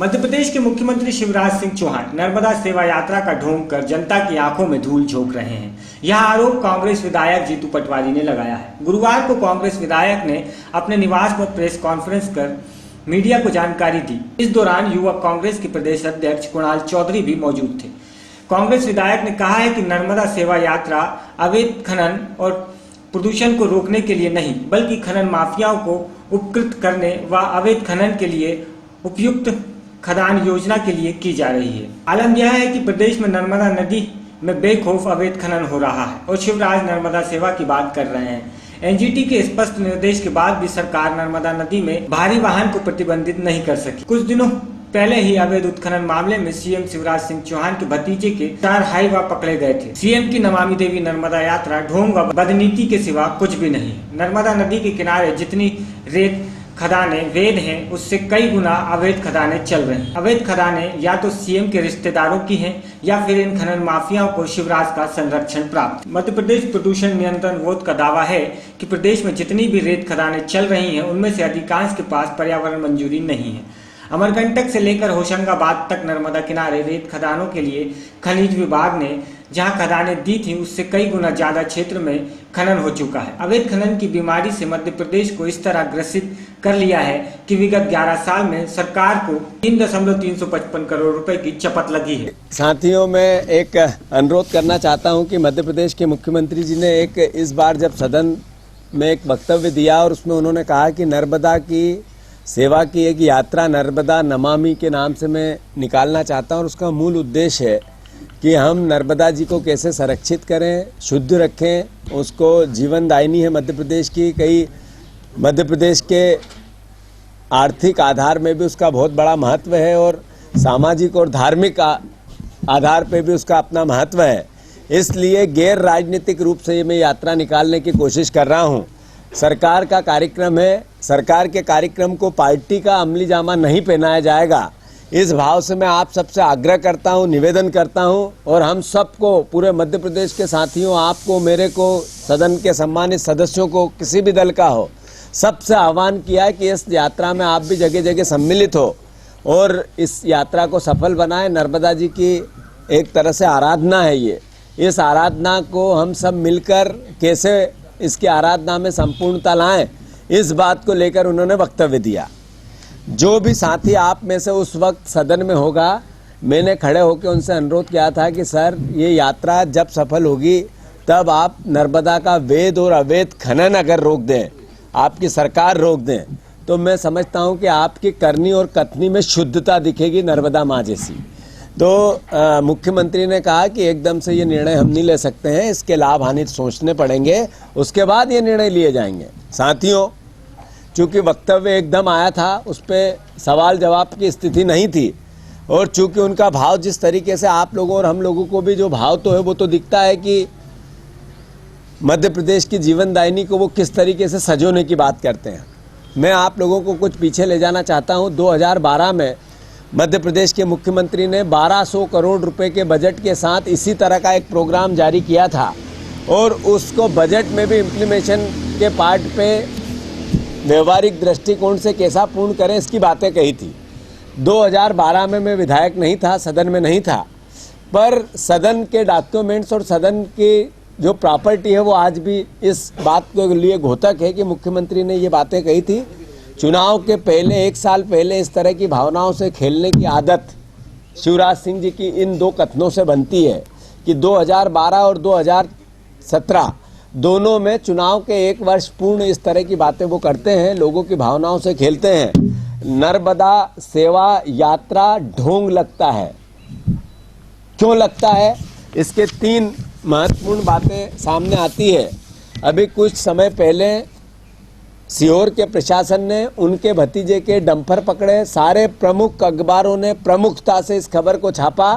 मध्य प्रदेश के मुख्यमंत्री शिवराज सिंह चौहान नर्मदा सेवा यात्रा का ढोंग कर जनता की आंखों में धूल झोंक रहे हैं। यह आरोप कांग्रेस विधायक जीतू पटवारी ने लगाया है। गुरुवार को कांग्रेस विधायक ने अपने निवास में प्रेस कॉन्फ्रेंस कर मीडिया को जानकारी दी। इस दौरान युवक कांग्रेस के प्रदेश अध्यक्ष कुणाल चौधरी भी मौजूद थे। कांग्रेस विधायक ने कहा है कि नर्मदा सेवा यात्रा अवैध खनन और प्रदूषण को रोकने के लिए नहीं, बल्कि खनन माफियाओं को उपकृत करने व अवैध खनन के लिए उपयुक्त खदान योजना के लिए की जा रही है। आलम यह है कि प्रदेश में नर्मदा नदी में बेखौफ अवैध खनन हो रहा है और शिवराज नर्मदा सेवा की बात कर रहे हैं। एनजीटी के स्पष्ट निर्देश के बाद भी सरकार नर्मदा नदी में भारी वाहन को प्रतिबंधित नहीं कर सकी। कुछ दिनों पहले ही अवैध उत्खनन मामले में सीएम शिवराज सिंह चौहान के भतीजे के 4 हाईवा पकड़े गए थे। सीएम की नमामि देवी नर्मदा यात्रा ढोंग व बदनीति के सिवा कुछ भी नहीं। नर्मदा नदी के किनारे जितनी रेत खदानें वैध हैं, उससे कई गुना अवैध खदानें चल रही हैं। अवैध खदानें या तो सीएम के रिश्तेदारों की हैं या फिर इन खनन माफियाओं को शिवराज का संरक्षण प्राप्त। मध्य प्रदेश प्रदूषण नियंत्रण बोर्ड का दावा है कि प्रदेश में जितनी भी रेत खदानें चल रही हैं, उनमें से अधिकांश के पास पर्यावरण मंजूरी नहीं है। अमरकंटक से लेकर होशंगाबाद तक नर्मदा किनारे रेत खदानों के लिए खनिज विभाग ने जहां खदानें दी थी, उससे कई गुना ज्यादा क्षेत्र में खनन हो चुका है। अवैध खनन की बीमारी से मध्य प्रदेश को इस तरह ग्रसित कर लिया है कि विगत 11 साल में सरकार को 3.355 करोड़ रुपए की चपत लगी है। साथियों, मैं एक अनुरोध करना चाहता हूं कि मध्य प्रदेश के मुख्यमंत्री जी ने इस बार जब सदन में एक वक्तव्य दिया और उसमें उन्होंने कहा कि नर्मदा की सेवा की एक यात्रा नर्मदा नमामि के नाम से मैं निकालना चाहता हूं और उसका मूल उद्देश्य है कि हम नर्मदा जी को कैसे संरक्षित करें, शुद्ध रखें, उसको जीवनदायिनी है मध्य प्रदेश की। कई मध्य प्रदेश के आर्थिक आधार में भी उसका बहुत बड़ा महत्व है और सामाजिक और धार्मिक आधार पे भी उसका अपना महत्व है। इसलिए गैर राजनीतिक रूप से मैं यात्रा निकालने की कोशिश कर रहा हूँ। सरकार का कार्यक्रम है, सरकार के कार्यक्रम को पार्टी का अमली जामा नहीं पहनाया जाएगा। इस भाव से मैं आप सबसे आग्रह करता हूं, निवेदन करता हूं और हम सबको, पूरे मध्य प्रदेश के साथियों, आपको, मेरे को, सदन के सम्मानित सदस्यों को, किसी भी दल का हो, सबसे आह्वान किया है कि इस यात्रा में आप भी जगह जगह सम्मिलित हो और इस यात्रा को सफल बनाएं। नर्मदा जी की एक तरह से आराधना है ये। इस आराधना को हम सब मिलकर कैसे इसकी आराधना में संपूर्णता लाएं, इस बात को लेकर उन्होंने वक्तव्य दिया। जो भी साथी आप में से उस वक्त सदन में होगा, मैंने खड़े होकर उनसे अनुरोध किया था कि सर, ये यात्रा जब सफल होगी तब आप नर्मदा का वैध और अवैध खनन अगर रोक दें, आपकी सरकार रोक दें, तो मैं समझता हूं कि आपकी करनी और कथनी में शुद्धता दिखेगी नर्मदा माँ जैसी। तो मुख्यमंत्री ने कहा कि एकदम से ये निर्णय हम नहीं ले सकते हैं, इसके लाभ हानि सोचने पड़ेंगे, उसके बाद ये निर्णय लिए जाएंगे। साथियों, चूँकि वक्तव्य एकदम आया था, उस पर सवाल जवाब की स्थिति नहीं थी और चूँकि उनका भाव जिस तरीके से आप लोगों और हम लोगों को भी जो भाव तो है वो तो दिखता है कि मध्य प्रदेश की जीवनदायिनी को वो किस तरीके से सजोने की बात करते हैं। मैं आप लोगों को कुछ पीछे ले जाना चाहता हूँ। 2012 में मध्य प्रदेश के मुख्यमंत्री ने 1200 करोड़ रुपए के बजट के साथ इसी तरह का एक प्रोग्राम जारी किया था और उसको बजट में भी इम्प्लीमेशन के पार्ट पे व्यवहारिक दृष्टिकोण से कैसा पूर्ण करें, इसकी बातें कही थी। 2012 में मैं विधायक नहीं था, सदन में नहीं था, पर सदन के डॉक्यूमेंट्स और सदन की जो प्रॉपर्टी है वो आज भी इस बात के लिए घोतक है कि मुख्यमंत्री ने ये बातें कही थी। चुनाव के पहले, 1 साल पहले इस तरह की भावनाओं से खेलने की आदत शिवराज सिंह जी की इन 2 कथनों से बनती है कि 2012 और 2017 दोनों में चुनाव के 1 वर्ष पूर्ण इस तरह की बातें वो करते हैं, लोगों की भावनाओं से खेलते हैं। नर्मदा सेवा यात्रा ढोंग लगता है। क्यों लगता है? इसके 3 महत्वपूर्ण बातें सामने आती है। अभी कुछ समय पहले सीहोर के प्रशासन ने उनके भतीजे के डंपर पकड़े। सारे प्रमुख अखबारों ने प्रमुखता से इस खबर को छापा।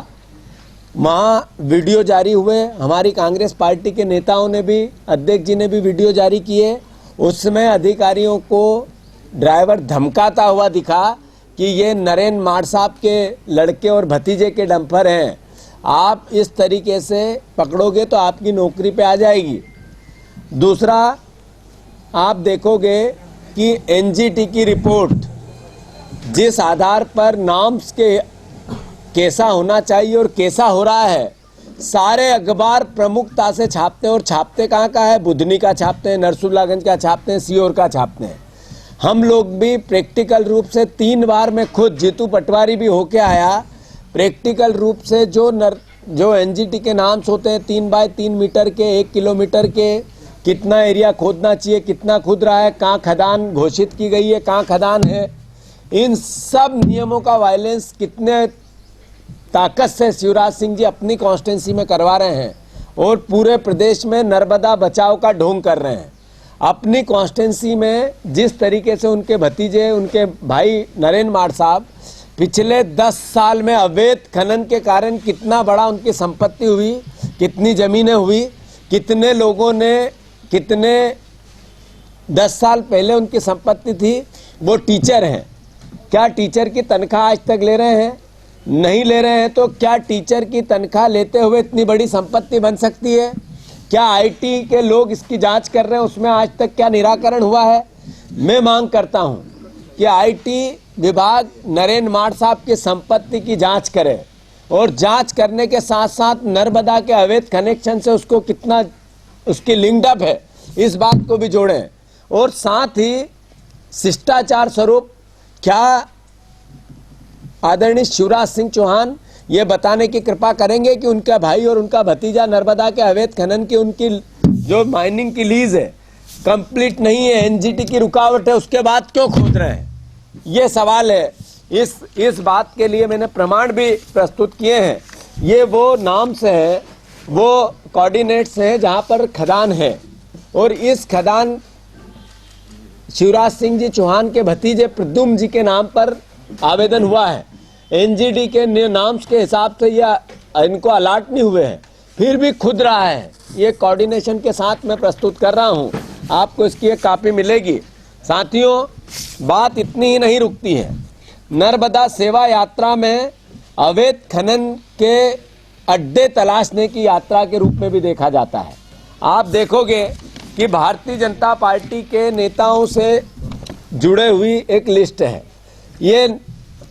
वहाँ वीडियो जारी हुए, हमारी कांग्रेस पार्टी के नेताओं ने भी, अध्यक्ष जी ने भी वीडियो जारी किए। उसमें अधिकारियों को ड्राइवर धमकाता हुआ दिखा कि ये नरेंद्र माड़ साहब के लड़के और भतीजे के डंपर हैं, आप इस तरीके से पकड़ोगे तो आपकी नौकरी पे आ जाएगी। दूसरा, आप देखोगे कि एनजीटी की रिपोर्ट जिस आधार पर नॉर्म्स के कैसा होना चाहिए और कैसा हो रहा है, सारे अखबार प्रमुखता से छापते हैं। और छापते कहाँ का है? बुधनी का छापते हैं, नरसुल्लागंज का छापते हैं, सीहोर का छापते हैं। हम लोग भी प्रैक्टिकल रूप से 3 बार मैं खुद जीतू पटवारी भी होके आया, प्रैक्टिकल रूप से जो एनजीटी के नाम्स होते हैं 3 बाय 3 मीटर के, 1 किलोमीटर के, कितना एरिया खोदना चाहिए, कितना खुद रहा है, कहाँ खदान घोषित की गई है, कहाँ खदान है, इन सब नियमों का वायलेंस कितने ताकत से शिवराज सिंह जी अपनी कॉन्स्टिट्यूंसी में करवा रहे हैं और पूरे प्रदेश में नर्मदा बचाओ का ढोंग कर रहे हैं। अपनी कॉन्स्टिट्यूंसी में जिस तरीके से उनके भतीजे, उनके भाई नरेंद्र माड़ साहब पिछले 10 साल में अवैध खनन के कारण कितना बड़ा उनकी संपत्ति हुई, कितनी ज़मीनें हुई, कितने लोगों ने, कितने 10 साल पहले उनकी संपत्ति थी। वो टीचर हैं, क्या टीचर की तनख्वाह आज तक ले रहे हैं? नहीं ले रहे हैं। तो क्या टीचर की तनख्वाह लेते हुए इतनी बड़ी संपत्ति बन सकती है? क्या आईटी के लोग इसकी जांच कर रहे हैं, उसमें आज तक क्या निराकरण हुआ है? मैं मांग करता हूं कि आईटी विभाग नरेंद्र माड़ साहब की संपत्ति की जांच करे और जांच करने के साथ साथ नर्मदा के अवैध कनेक्शन से उसको कितना उसकी लिंकअप है, इस बात को भी जोड़ें। और साथ ही शिष्टाचार स्वरूप क्या आदरणीय शिवराज सिंह चौहान ये बताने की कृपा करेंगे कि उनका भाई और उनका भतीजा नर्मदा के अवैध खनन की उनकी जो माइनिंग की लीज है कंप्लीट नहीं है, एनजीटी की रुकावट है, उसके बाद क्यों खोद रहे हैं? ये सवाल है। इस बात के लिए मैंने प्रमाण भी प्रस्तुत किए हैं। ये वो नाम्स हैं, वो कोऑर्डिनेट्स हैं जहां पर खदान है और इस खदान शिवराज सिंह जी चौहान के भतीजे प्रद्युम्न जी के नाम पर आवेदन हुआ है। एनजीटी के नाम्स के हिसाब से ये इनको अलॉट नहीं हुए हैं, फिर भी खुद रहा है। ये कोऑर्डिनेशन के साथ मैं प्रस्तुत कर रहा हूँ, आपको इसकी एक कॉपी मिलेगी। साथियों, बात इतनी ही नहीं रुकती है। नर्मदा सेवा यात्रा में अवैध खनन के अड्डे तलाशने की यात्रा के रूप में भी देखा जाता है। आप देखोगे कि भारतीय जनता पार्टी के नेताओं से जुड़े हुई एक लिस्ट है। ये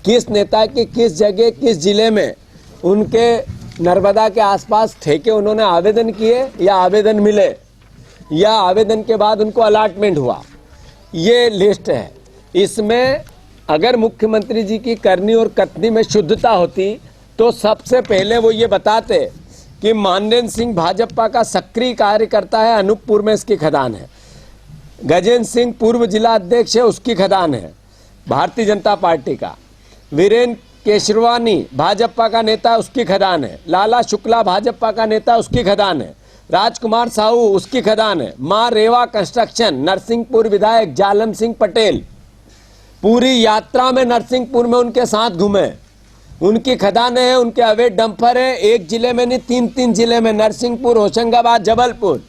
किस नेता के किस जगह किस जिले में उनके नर्मदा के आसपास ठेके उन्होंने आवेदन किए या आवेदन मिले या आवेदन के बाद उनको अलॉटमेंट हुआ, ये लिस्ट है। इसमें अगर मुख्यमंत्री जी की करनी और कथनी में शुद्धता होती तो सबसे पहले वो ये बताते कि मानवेंद्र सिंह भाजपा का सक्रिय कार्यकर्ता है, अनूपपुर में इसकी खदान है। गजेंद्र सिंह पूर्व जिला अध्यक्ष है, उसकी खदान है भारतीय जनता पार्टी का। वीरेंद्र केशरवानी भाजपा का नेता, उसकी खदान है। लाला शुक्ला भाजपा का नेता, उसकी खदान है। राजकुमार साहू, उसकी खदान है। मां रेवा कंस्ट्रक्शन, नरसिंहपुर विधायक जालम सिंह पटेल पूरी यात्रा में नरसिंहपुर में उनके साथ घूमे, उनकी खदानें हैं, उनके अवैध डंपर हैं। एक जिले में नहीं, 3 जिले में, नरसिंहपुर, होशंगाबाद, जबलपुर।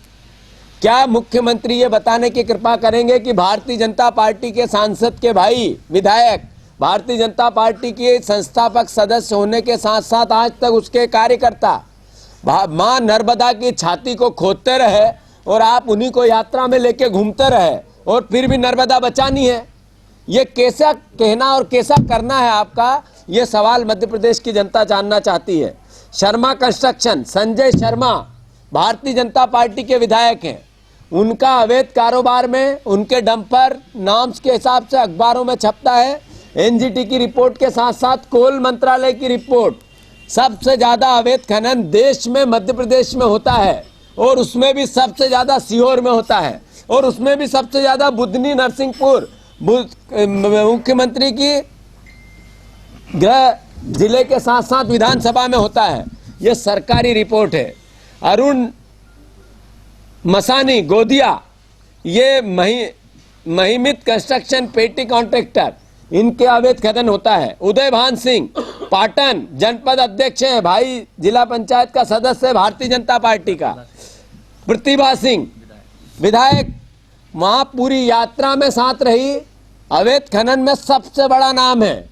क्या मुख्यमंत्री ये बताने की कृपा करेंगे कि भारतीय जनता पार्टी के सांसद के भाई विधायक, भारतीय जनता पार्टी के संस्थापक सदस्य होने के साथ साथ आज तक उसके कार्यकर्ता मां नर्मदा की छाती को खोदते रहे और आप उन्हीं को यात्रा में लेके घूमते रहे और फिर भी नर्मदा बचानी है? ये कैसा कहना और कैसा करना है आपका? ये सवाल मध्य प्रदेश की जनता जानना चाहती है। शर्मा कंस्ट्रक्शन, संजय शर्मा भारतीय जनता पार्टी के विधायक हैं, उनका अवैध कारोबार में उनके डंपर नाम्स के हिसाब से अखबारों में छपता है। एनजीटी की रिपोर्ट के साथ साथ कोल मंत्रालय की रिपोर्ट, सबसे ज्यादा अवैध खनन देश में मध्य प्रदेश में होता है और उसमें भी सबसे ज्यादा सीहोर में होता है और उसमें भी सबसे ज्यादा बुधनी नरसिंहपुर मुख्यमंत्री की गृह जिले के साथ साथ विधानसभा में होता है। यह सरकारी रिपोर्ट है। अरुण मसानी गोदिया, ये महिमित कंस्ट्रक्शन पेटी कॉन्ट्रैक्टर, इनके अवैध खनन होता है। उदय भान सिंह पाटन जनपद अध्यक्ष है, भाई जिला पंचायत का सदस्य है भारतीय जनता पार्टी का। प्रतिभा सिंह विधायक, वहां पूरी यात्रा में साथ रही, अवैध खनन में सबसे बड़ा नाम है।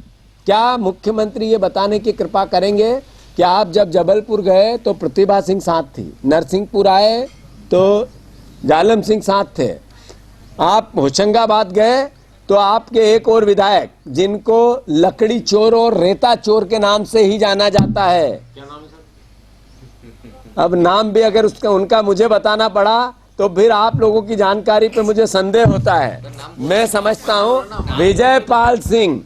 क्या मुख्यमंत्री ये बताने की कृपा करेंगे कि आप जब जबलपुर गए तो प्रतिभा सिंह साथ थी, नरसिंहपुर आए तो जालम सिंह साथ थे, आप होशंगाबाद गए तो आपके एक और विधायक जिनको लकड़ी चोर और रेता चोर के नाम से ही जाना जाता है, क्या नाम है सर? अब नाम भी अगर उसका उनका मुझे बताना पड़ा तो फिर आप लोगों की जानकारी पे मुझे संदेह होता है। मैं समझता हूं विजयपाल सिंह,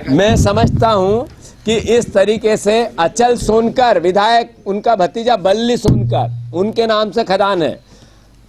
मैं समझता हूं कि इस तरीके से अचल सोनकर विधायक, उनका भतीजा बल्ली सोनकर, उनके नाम से खदान है।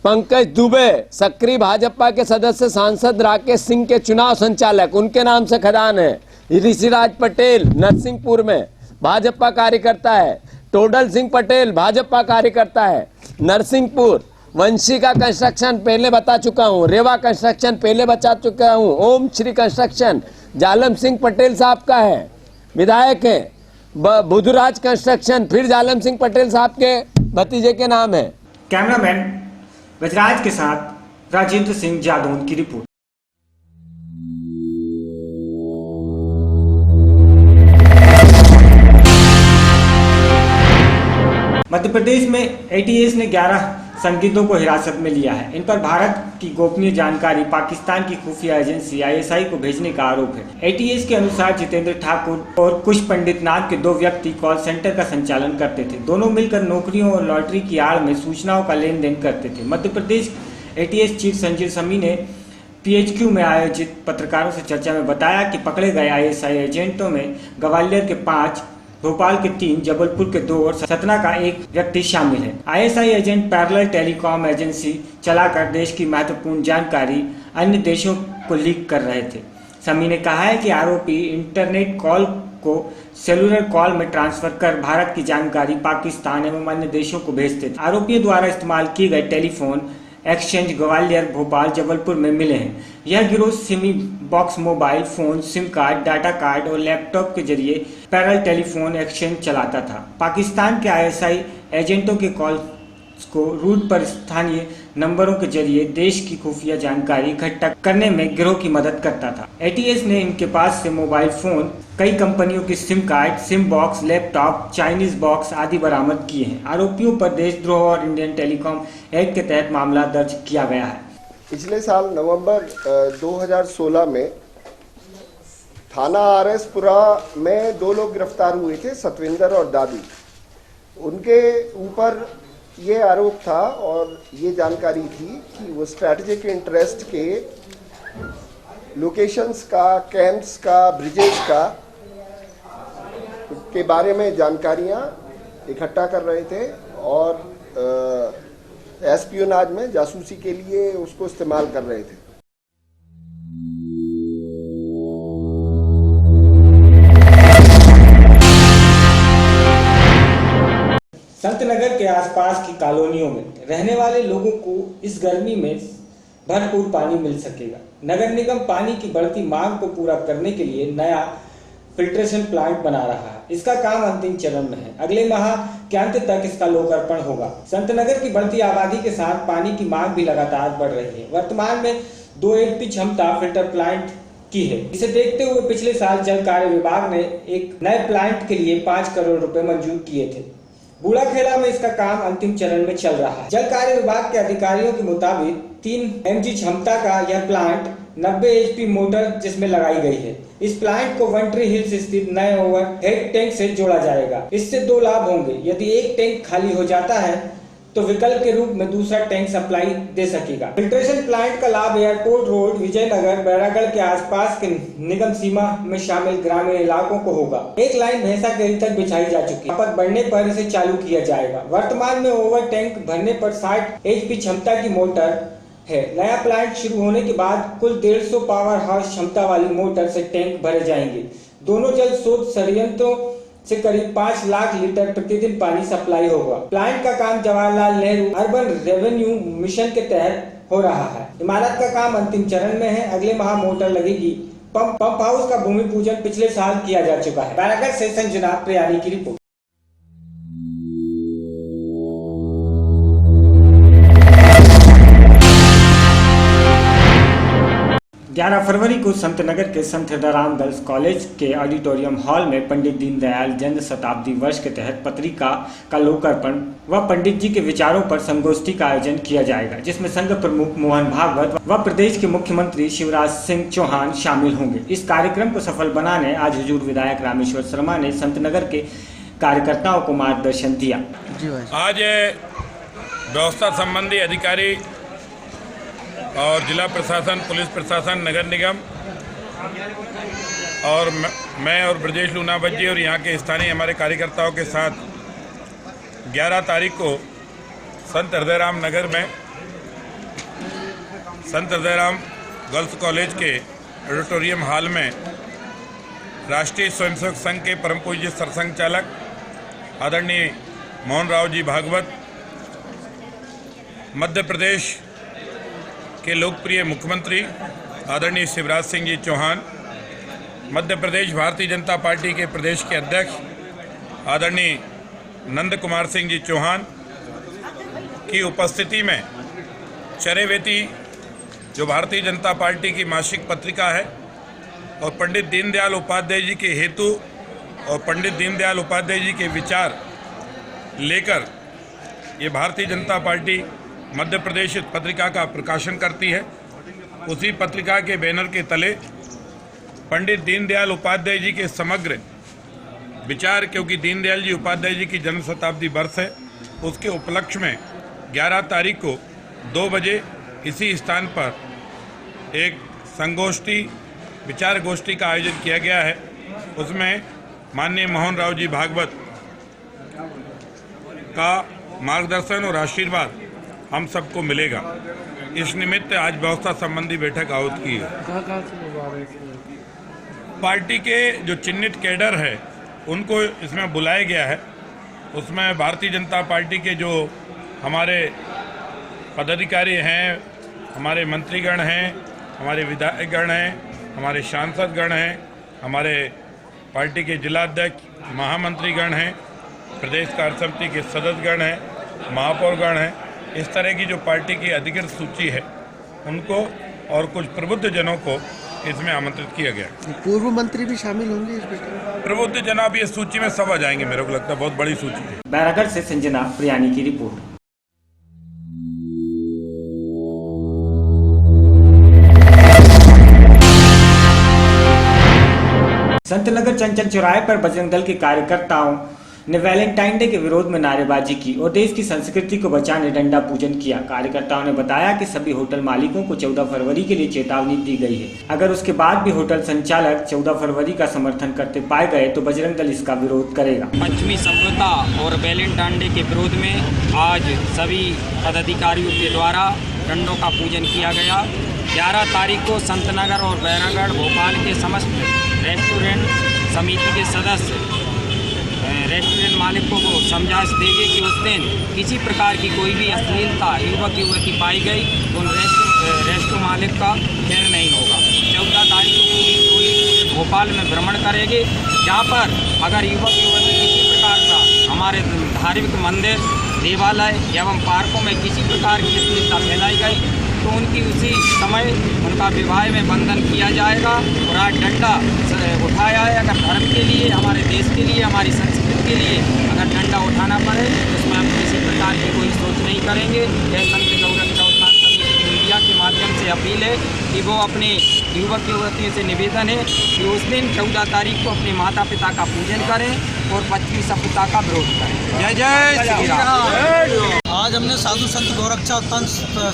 पंकज दुबे सक्रिय भाजपा के सदस्य सांसद राकेश सिंह के चुनाव संचालक, उनके नाम से खदान है। ऋषिराज पटेल नरसिंहपुर में भाजपा कार्यकर्ता है। टोडल सिंह पटेल भाजपा कार्यकर्ता है नरसिंहपुर। वंशिका कंस्ट्रक्शन पहले बता चुका हूं, रेवा कंस्ट्रक्शन पहले बता चुका हूं, ओम श्री कंस्ट्रक्शन जालम सिंह पटेल साहब का है, विधायक है। बुधराज कंस्ट्रक्शन फिर जालम सिंह पटेल साहब के भतीजे के नाम है। कैमरामैन गजराज के साथ राजेंद्र सिंह जादौन की रिपोर्ट। मध्य प्रदेश में एटीएस ने 11 संदिग्धों को हिरासत में लिया है। इन पर भारत की गोपनीय जानकारी पाकिस्तान की खुफिया एजेंसी आईएसआई को भेजने का आरोप है। एटीएस के अनुसार जितेंद्र ठाकुर और कुश पंडित नाम के 2 व्यक्ति कॉल सेंटर का संचालन करते थे। दोनों मिलकर नौकरियों और लॉटरी की आड़ में सूचनाओं का लेन देन करते थे। मध्य प्रदेश एटीएस चीफ संजीव समी ने पीएचक्यू में आयोजित पत्रकारों से चर्चा में बताया कि पकड़े गए आईएसआई एजेंटों में ग्वालियर के 5, भोपाल के 3, जबलपुर के 2 और सतना का 1 व्यक्ति शामिल है। ISI agent parallel telecom agency चलाकर देश की महत्वपूर्ण जानकारी अन्य देशों को लीक कर रहे थे। समी ने कहा है कि आरोपी इंटरनेट कॉल को सेलुलर कॉल में ट्रांसफर कर भारत की जानकारी पाकिस्तान एवं अन्य देशों को भेजते थे। आरोपियों द्वारा इस्तेमाल किए गए टेलीफोन एक्सचेंज ग्वालियर, भोपाल, जबलपुर में मिले हैं। यह गिरोह Simi box, mobile phone, SIM card, data card और लैपटॉप के जरिए पैरेलल टेलीफोन एक्सचेंज चलाता था। पाकिस्तान के आईएसआई एजेंटों के कॉल को रूट पर स्थानीय नंबरों के जरिए देश की खुफिया जानकारी इकट्ठा करने में गिरोह की मदद करता था। एटीएस ने इनके पास से मोबाइल फोन, कई कंपनियों की SIM card, SIM box, laptop, Chinese box आदि बरामद किए हैं। आरोपियों पर देशद्रोह और इंडियन टेलीकॉम एक्ट के तहत मामला दर्ज किया गया है। पिछले साल नवंबर 2016 में थाना आरएसपुरा में 2 लोग गिरफ्तार हुए थे, सतविंदर और दादू। उनके ऊपर ये आरोप था और ये जानकारी थी कि वो स्ट्रैटेजिक इंटरेस्ट के लोकेशंस का, कैंप्स का, ब्रिजेस का के बारे में जानकारियां इकट्ठा कर रहे थे और एस्पियोनाज में जासूसी के लिए उसको इस्तेमाल कर रहे थे। संतनगर के आसपास की कॉलोनियों में रहने वाले लोगों को इस गर्मी में भरपूर पानी मिल सकेगा। नगर निगम पानी की बढ़ती मांग को पूरा करने के लिए नया फिल्ट्रेशन प्लांट बना रहा है। इसका काम अंतिम चरण में है। अगले माह के अंत तक इसका लोकार्पण होगा। संतनगर की बढ़ती आबादी के साथ पानी की मांग भी लगातार बढ़ रही है। वर्तमान में 2 HP क्षमता फिल्टर प्लांट की है। इसे देखते हुए पिछले साल जल कार्य विभाग ने एक नए प्लांट के लिए 5 करोड़ रुपए मंजूर किए थे। बूढ़ाखेड़ा में इसका काम अंतिम चरण में चल रहा है। जल कार्य विभाग के अधिकारियों के मुताबिक 3 mg क्षमता का यह प्लांट 90 HP मोटर जिसमें लगाई गई है। इस प्लांट को वंटरी हिल्स स्थित नए ओवरहेड टैंक से जोड़ा जाएगा। इससे 2 लाभ होंगे। यदि एक टैंक खाली हो जाता है तो विकल्प के रूप में दूसरा टैंक सप्लाई दे सकेगा। फिल्ट्रेशन प्लांट का लाभ एयरपोर्ट रोड, विजयनगर, बैरागढ़ के आसपास के निगम सीमा में शामिल ग्रामीण इलाकों को होगा। एक लाइन भैंसा केरी तक बिछाई जा चुकी है। खपत बढ़ने पर इसे चालू किया जाएगा। वर्तमान में ओवर टैंक भरने पर 60 HP क्षमता की मोटर है। नया प्लांट शुरू होने के बाद कुल 150 पावर हाउस क्षमता वाली मोटर से टैंक भरे जाएंगे। दोनों जल स्रोत संयंत्रों से करीब 5 लाख लीटर प्रतिदिन पानी सप्लाई होगा। प्लांट का काम Jawaharlal Nehru urban revenue mission के तहत हो रहा है। इमारत का काम अंतिम चरण में है। अगले माह मोटर लगेगी। पंप हाउस का भूमि पूजन पिछले साल किया जा चुका है। बैरागढ़ से संजना प्रियारी की रिपोर्ट। 11 फरवरी को संतनगर के संत हृदयराम गर्ल्स कॉलेज के ऑडिटोरियम हॉल में पंडित दीनदयाल जन्म शताब्दी वर्ष के तहत पत्रिका का लोकार्पण व पंडित जी के विचारों पर संगोष्ठी का आयोजन किया जाएगा, जिसमें संघ प्रमुख मोहन भागवत व प्रदेश के मुख्यमंत्री शिवराज सिंह चौहान शामिल होंगे। इस कार्यक्रम को सफल बनाने आज हुजूर विधायक रामेश्वर शर्मा ने संतनगर के कार्यकर्ताओं को मार्गदर्शन दिया। आज व्यवस्था संबंधी अधिकारी और जिला प्रशासन, पुलिस प्रशासन, नगर निगम और मैं और ब्रजेश लूनावत जी और यहाँ के स्थानीय हमारे कार्यकर्ताओं के साथ 11 तारीख को संत हृदयराम नगर में संत हृदयराम गर्ल्स कॉलेज के ऑडिटोरियम हॉल में राष्ट्रीय स्वयंसेवक संघ के परम पूज्य सरसंघ चालक आदरणीय मोहन राव जी भागवत, मध्य प्रदेश के लोकप्रिय मुख्यमंत्री आदरणीय शिवराज सिंह जी चौहान, मध्य प्रदेश भारतीय जनता पार्टी के प्रदेश के अध्यक्ष आदरणीय नंद कुमार सिंह जी चौहान की उपस्थिति में चरैवेती जो भारतीय जनता पार्टी की मासिक पत्रिका है और पंडित दीनदयाल उपाध्याय जी के हेतु और पंडित दीनदयाल उपाध्याय जी के विचार लेकर ये भारतीय जनता पार्टी मध्य प्रदेश इस पत्रिका का प्रकाशन करती है। उसी पत्रिका के बैनर के तले पंडित दीनदयाल उपाध्याय जी के समग्र विचार, क्योंकि दीनदयाल जी उपाध्याय जी की जन्म शताब्दी वर्ष है, उसके उपलक्ष्य में 11 तारीख को 2 बजे इसी स्थान पर एक संगोष्ठी, विचार गोष्ठी का आयोजन किया गया है। उसमें माननीय मोहन राव जी भागवत का मार्गदर्शन और आशीर्वाद हम सबको मिलेगा। इस निमित्त आज व्यवस्था संबंधी बैठक आहूत की है। पार्टी के जो चिन्हित कैडर है उनको इसमें बुलाया गया है। उसमें भारतीय जनता पार्टी के जो हमारे पदाधिकारी हैं, हमारे मंत्रीगण हैं, हमारे विधायकगण हैं, हमारे सांसदगण हैं, हमारे पार्टी के जिलाध्यक्ष, महामंत्रीगण हैं, प्रदेश कार्यसमिति के सदस्यगण हैं, महापौरगण हैं। इस तरह की जो पार्टी की अधिकृत सूची है उनको और कुछ प्रबुद्ध जनों को इसमें आमंत्रित किया गया। पूर्व मंत्री भी शामिल होंगे इस बैठक में? प्रबुद्ध जन अब इस सूची में सब आ जाएंगे, मेरे को लगता है बहुत बड़ी सूची है। बैरागढ़ से संजना प्रियानी की रिपोर्ट। संतनगर चंचल चौराहे पर बजरंग दल के कार्यकर्ताओं ने वैलेंटाइन डे के विरोध में नारेबाजी की और देश की संस्कृति को बचाने डंडा पूजन किया। कार्यकर्ताओं ने बताया कि सभी होटल मालिकों को 14 फरवरी के लिए चेतावनी दी गई है। अगर उसके बाद भी होटल संचालक 14 फरवरी का समर्थन करते पाए गए तो बजरंग दल इसका विरोध करेगा। पश्चिमी सभ्यता और वैलेंटाइन डे के विरोध में आज सभी पदाधिकारियों के द्वारा डंडों का पूजन किया गया। 11 तारीख को संतनगर और बैरागढ़ भोपाल के समस्त रेस्टोरेंट समिति के सदस्य रेस्टोरेंट मालिकों को समझाइश देंगे कि उस दिन किसी प्रकार की कोई भी अश्लीलता युवक युवती पाई गई तो उन रेस्टोरेंट मालिक का खैर नहीं होगा। 14 तारीख को पूरी टोली भोपाल में भ्रमण करेगी, जहाँ पर अगर युवक युवती किसी प्रकार का हमारे धार्मिक मंदिर, देवालय एवं पार्कों में किसी प्रकार की अश्लीलता फैलाई गई तो उनकी उसी समय उनका विवाह में बंधन किया जाएगा। और आज डंडा उठाया है, अगर धर्म के लिए, हमारे देश के लिए, हमारी संस्कृति के लिए अगर डंडा उठाना पड़े तो उसमें हम किसी प्रकार की कोई सोच नहीं करेंगे। यह संत गौरक्षा उत्थान समिति की मीडिया के माध्यम से अपील है कि वो अपने युवक युवतियों से निवेदन है कि उस दिन 14 तारीख को अपने माता पिता का पूजन करें और पश्चिमी सभ्यता का विरोध करें। जय जय श्री राम। आज हमने साधु संत गौरक्षा उत्थान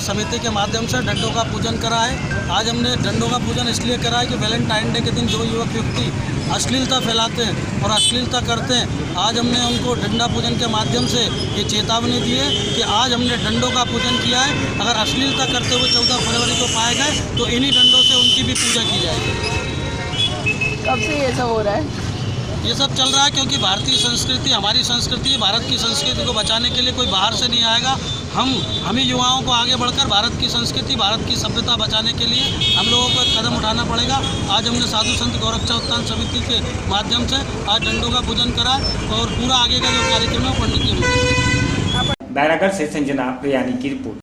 समिति के माध्यम से डंडों का पूजन करा है। आज हमने डंडों का पूजन इसलिए करा है कि वैलेंटाइन डे के दिन जो युवक युवती अश्लीलता फैलाते हैं और अश्लीलता करते हैं, आज हमने उनको डंडा पूजन के माध्यम से ये चेतावनी दी है कि आज हमने डंडों का पूजन किया है। अगर अश्लीलता करते हुए 14 फरवरी को पाए गए तो इन्हीं डंडों से उनकी भी पूजा की जाएगी। कब से ये सब हो रहा है? ये सब चल रहा है क्योंकि भारतीय संस्कृति हमारी संस्कृति है। भारत की संस्कृति को बचाने के लिए कोई बाहर से नहीं आएगा। हम ही युवाओं को आगे बढ़कर भारत की संस्कृति, भारत की सभ्यता बचाने के लिए हम लोगों को कदम उठाना पड़ेगा। आज हमने साधु संत गौरक्षा उत्थान समिति के माध्यम से आज डंडों का पूजन करा और पूरा आगे का जो कार्यक्रम है पंडित जी। बैरागढ़ से संजना प्रियानी की रिपोर्ट।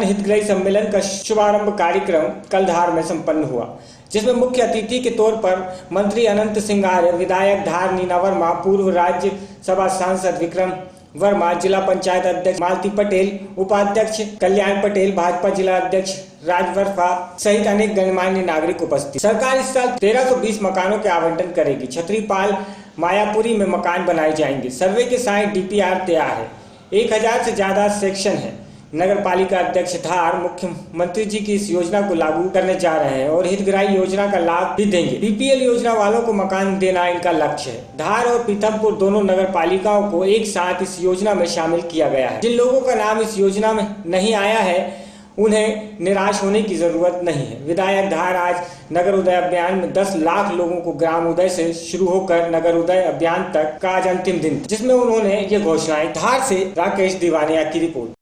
हितग्राही सम्मेलन का शुभारंभ कार्यक्रम कल धार में संपन्न हुआ, जिसमें मुख्य अतिथि के तौर पर मंत्री अनंत सिंह आर्य, विधायक धार नीना वर्मा, पूर्व राज्यसभा सांसद विक्रम वर्मा, जिला पंचायत अध्यक्ष मालती पटेल, उपाध्यक्ष कल्याण पटेल, भाजपा जिला अध्यक्ष राजवर्फा सहित अनेक गणमान्य नागरिक उपस्थित। सरकार इस साल 1320 मकानों के आवंटन करेगी। छतरीपाल मायापुरी में मकान बनाए जाएंगे। सर्वे के साथ डीपीआर तैयार है। 1000 से ज्यादा सेक्शन है। नगर पालिका अध्यक्ष धार मुख्यमंत्री जी की इस योजना को लागू करने जा रहे हैं और हितग्राही योजना का लाभ भी देंगे। बीपीएल योजना वालों को मकान देना इनका लक्ष्य है। धार और पीथमपुर दोनों नगर पालिकाओं को एक साथ इस योजना में शामिल किया गया है। जिन लोगों का नाम इस योजना में नहीं आया है उन्हें निराश होने की जरूरत नहीं है। विधायक धार आज नगर उदय अभियान में 10 लाख लोगों को ग्राम उदय से शुरू होकर नगर उदय अभियान तक का आज अंतिम दिन, जिसमें उन्होंने ये घोषणाएं। धार से राकेश दीवानिया की रिपोर्ट।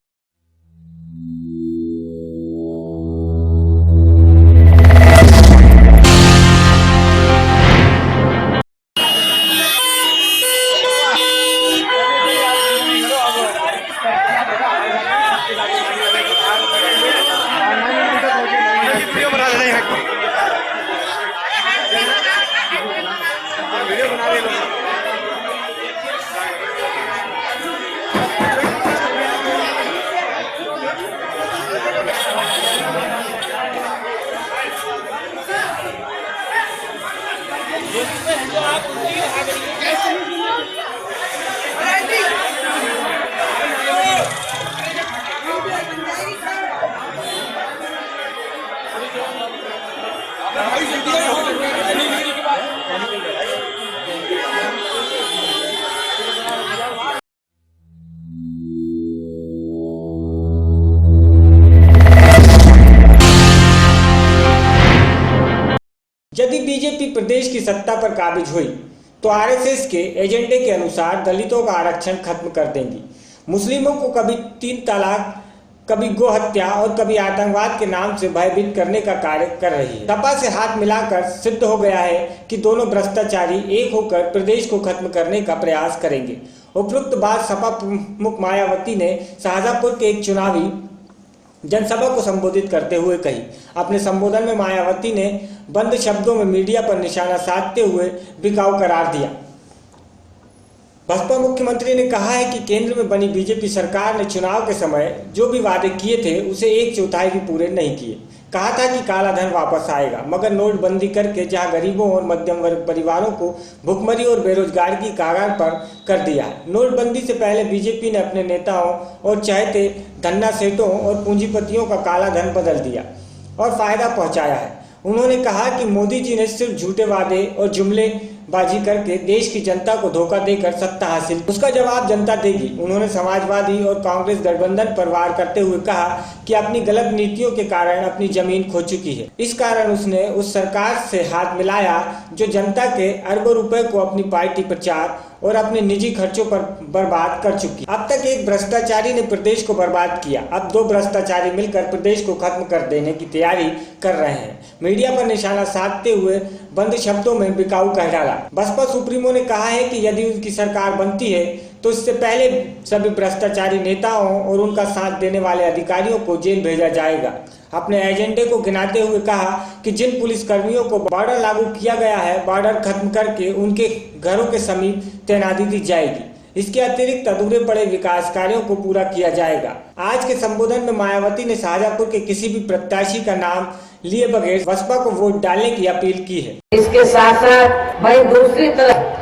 यदि बीजेपी प्रदेश की सत्ता पर काबिज हुई तो आरएसएस के एजेंडे के अनुसार दलितों का आरक्षण खत्म कर देंगी। मुस्लिमों को कभी 3 तलाक, कभी गो हत्या और कभी आतंकवाद के नाम से भयभीत करने का कार्य कर रही है। सपा से हाथ मिलाकर सिद्ध हो गया है कि दोनों भ्रष्टाचारी एक होकर प्रदेश को खत्म करने का प्रयास करेंगे। उपरोक्त बात सपा प्रमुख मायावती ने शाहजहांपुर के एक चुनावी जनसभा को संबोधित करते हुए कही। अपने संबोधन में मायावती ने बंद शब्दों में मीडिया पर निशाना साधते हुए बिकाऊ करार दिया। बसपा मुख्यमंत्री ने कहा है कि केंद्र में बनी बीजेपी सरकार ने चुनाव के समय जो भी वादे किए थे उसे 1/4 भी पूरे नहीं किए। कहा था कि काला धन वापस आएगा, मगर नोटबंदी करके जहां गरीबों और मध्यम वर्ग परिवारों को भुखमरी और बेरोजगारी की कगार पर कर दिया है। नोटबंदी से पहले बीजेपी ने अपने नेताओं और चाहते धन्ना सेठों और पूंजीपतियों का काला धन बदल दिया और फायदा पहुंचाया है। उन्होंने कहा कि मोदी जी ने सिर्फ झूठे वादे और जुमलेबाजी करके देश की जनता को धोखा देकर सत्ता हासिल, उसका जवाब जनता देगी। उन्होंने समाजवादी और कांग्रेस गठबंधन पर वार करते हुए कहा कि अपनी गलत नीतियों के कारण अपनी जमीन खो चुकी है। इस कारण उसने उस सरकार से हाथ मिलाया जो जनता के अरबों रुपए को अपनी पार्टी प्रचार और अपने निजी खर्चों पर बर्बाद कर चुकी। अब तक एक भ्रष्टाचारी ने प्रदेश को बर्बाद किया, अब 2 भ्रष्टाचारी मिलकर प्रदेश को खत्म कर देने की तैयारी कर रहे हैं। मीडिया पर निशाना साधते हुए बंद शब्दों में बिकाऊ कह डाला। बसपा सुप्रीमो ने कहा है कि यदि उनकी सरकार बनती है तो इससे पहले सभी भ्रष्टाचारी नेताओं और उनका साथ देने वाले अधिकारियों को जेल भेजा जाएगा। अपने एजेंडे को गिनाते हुए कहा कि जिन पुलिसकर्मियों को बॉर्डर लागू किया गया है, बॉर्डर खत्म करके उनके घरों के समीप तैनाती दी जाएगी। इसके अतिरिक्त अधूरे पड़े विकास कार्यों को पूरा किया जाएगा। आज के संबोधन में मायावती ने शाहजहांपुर के किसी भी प्रत्याशी का नाम लिए बगैर बसपा को वोट डालने की अपील की है। इसके साथ साथ भाई दूसरी तरफ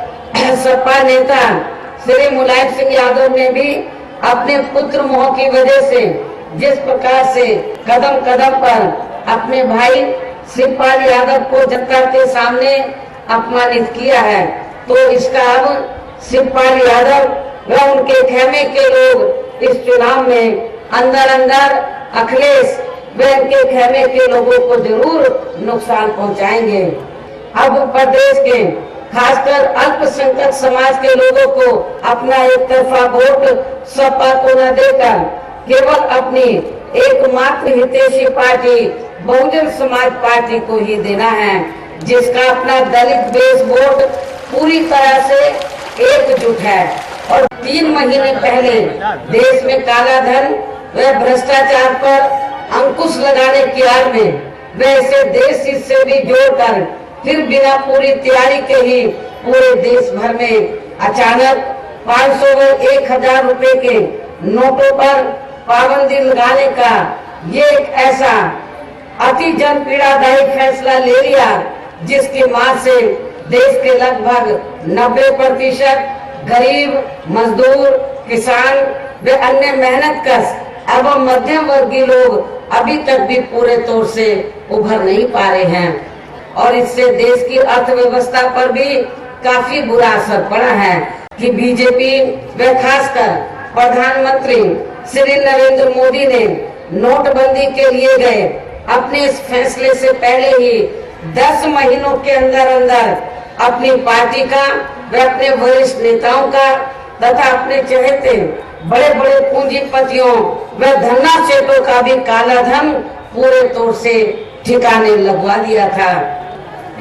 सपा नेता श्री मुलायम सिंह यादव ने भी अपने पुत्र मोह की वजह से जिस प्रकार से कदम कदम पर अपने भाई शिवपाल यादव को जनता के सामने अपमानित किया है, तो इसका अब शिवपाल यादव व उनके खेमे के लोग इस चुनाव में अंदर अंदर अखिलेश व उनके खेमे के लोगों को जरूर नुकसान पहुंचाएंगे। अब प्रदेश के खासकर अल्पसंख्यक समाज के लोगों को अपना एक तरफा वोट सपा को न देकर केवल अपनी एकमात्र हितैषी पार्टी बहुजन समाज पार्टी को ही देना है, जिसका अपना दलित बेस वोट पूरी तरह से एकजुट है। और 3 महीने पहले देश में काला धन व भ्रष्टाचार पर अंकुश लगाने की आड़ में वे इसे देश हित से भी जोड़कर फिर बिना पूरी तैयारी के ही पूरे देश भर में अचानक 500 व 1000 रुपए के नोटों पर पाबंदी लगाने का ये एक ऐसा अति जन पीड़ादायक फैसला ले लिया जिसकी मार से देश के लगभग 90% गरीब, मजदूर, किसान व अन्य मेहनतकश एवं मध्यम वर्गीय लोग अभी तक भी पूरे तौर से उभर नहीं पा रहे हैं और इससे देश की अर्थव्यवस्था पर भी काफी बुरा असर पड़ा है कि बीजेपी व खासकर प्रधानमंत्री श्री नरेंद्र मोदी ने नोटबंदी के लिए गए अपने इस फैसले से पहले ही 10 महीनों के अंदर अंदर अपनी पार्टी का व अपने वरिष्ठ नेताओं का तथा अपने चहेते बड़े बड़े पूंजीपतियों व धन्ना सेठों का भी काला धन पूरे तौर से ठिकाने लगवा दिया था,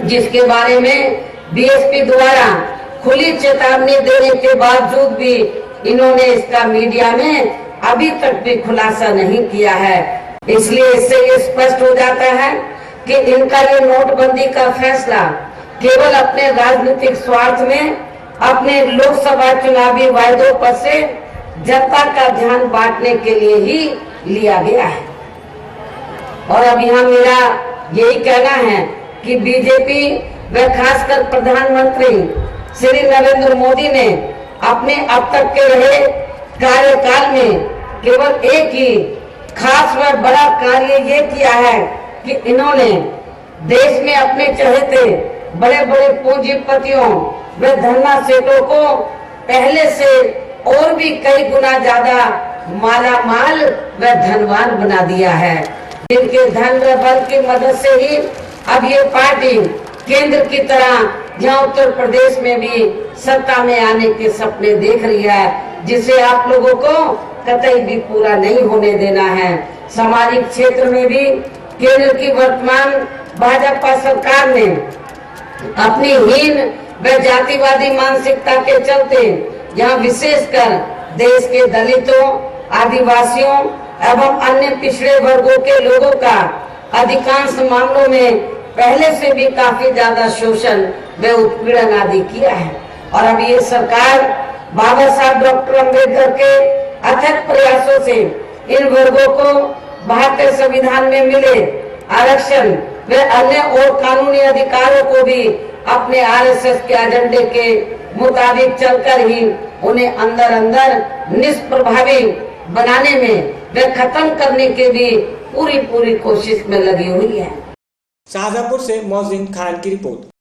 जिसके बारे में बीएसपी द्वारा खुली चेतावनी देने के बावजूद भी इन्होंने इसका मीडिया में अभी तक भी खुलासा नहीं किया है। इसलिए इससे ये स्पष्ट हो जाता है कि इनका ये नोटबंदी का फैसला केवल अपने राजनीतिक स्वार्थ में, अपने लोकसभा चुनावी वायदों पर से जनता का ध्यान बांटने के लिए ही लिया गया है। और अब यहाँ मेरा यही कहना है कि बीजेपी व खासकर प्रधानमंत्री श्री नरेंद्र मोदी ने अपने अब तक के रहे कार्यकाल में केवल एक ही खास व बड़ा कार्य ये किया है कि इन्होंने देश में अपने चहेते बड़े बड़े पूंजीपतियों व धन्ना सेठों को पहले से और भी कई गुना ज्यादा माला माल व धनवान बना दिया है, जिनके धन व बल की मदद से ही अब ये पार्टी केंद्र की तरह यहाँ उत्तर प्रदेश में भी सत्ता में आने के सपने देख रही है, जिसे आप लोगों को कतई भी पूरा नहीं होने देना है। सामाजिक क्षेत्र में भी केंद्र की वर्तमान भाजपा सरकार ने अपनी हीन व जातिवादी मानसिकता के चलते यहाँ विशेषकर देश के दलितों, आदिवासियों एवं अन्य पिछड़े वर्गों के लोगों का अधिकांश मामलों में पहले से भी काफी ज्यादा शोषण व उत्पीड़न आदि किया है। और अब ये सरकार बाबा साहब डॉक्टर अम्बेडकर के अथक प्रयासों से इन वर्गों को भारतीय संविधान में मिले आरक्षण व अन्य और कानूनी अधिकारों को भी अपने आरएसएस के एजेंडे के मुताबिक चलकर ही उन्हें अंदर अंदर निष्प्रभावी बनाने में व खत्म करने के भी पूरी कोशिश में लगी हुई है। शाहजहांपुर से मोहसिन खान की रिपोर्ट।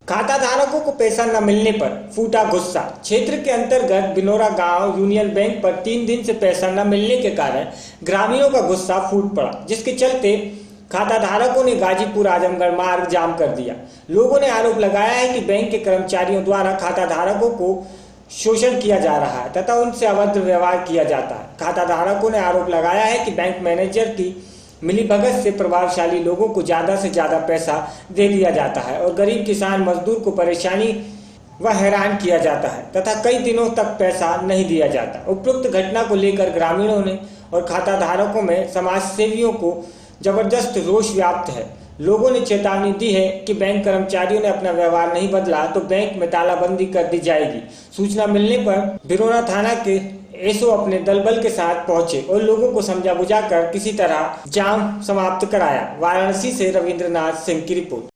खाता धारकों को पैसा न मिलने पर फूटा गुस्सा। क्षेत्र के अंतर्गत बिनोरा गांव यूनियन बैंक पर 3 दिन से पैसा न मिलने के कारण ग्रामीणों का गुस्सा फूट पड़ा, जिसके चलते खाता धारकों ने गाजीपुर आजमगढ़ मार्ग जाम कर दिया। लोगों ने आरोप लगाया है कि बैंक के कर्मचारियों द्वारा खाता धारकों को शोषण किया जा रहा है तथा उनसे अभद्र व्यवहार किया जाता है। खाता धारकों ने आरोप लगाया है कि बैंक मैनेजर की मिलीभगत से प्रभावशाली लोगों को ज्यादा से ज्यादा पैसा दे दिया जाता है और गरीब किसान मजदूर को परेशानी व हैरान किया जाता है तथा कई दिनों तक पैसा नहीं दिया जाता। उपरोक्त घटना को लेकर ग्रामीणों ने और खाता धारकों में समाज सेवियों को जबरदस्त रोष व्याप्त है। लोगों ने चेतावनी दी है कि बैंक कर्मचारियों ने अपना व्यवहार नहीं बदला तो बैंक में तालाबंदी कर दी जाएगी। सूचना मिलने पर बिनोरा थाना के एसओ अपने दलबल के साथ पहुंचे और लोगों को समझा बुझाकर किसी तरह जाम समाप्त कराया। वाराणसी से रविंद्रनाथ सिंह की रिपोर्ट।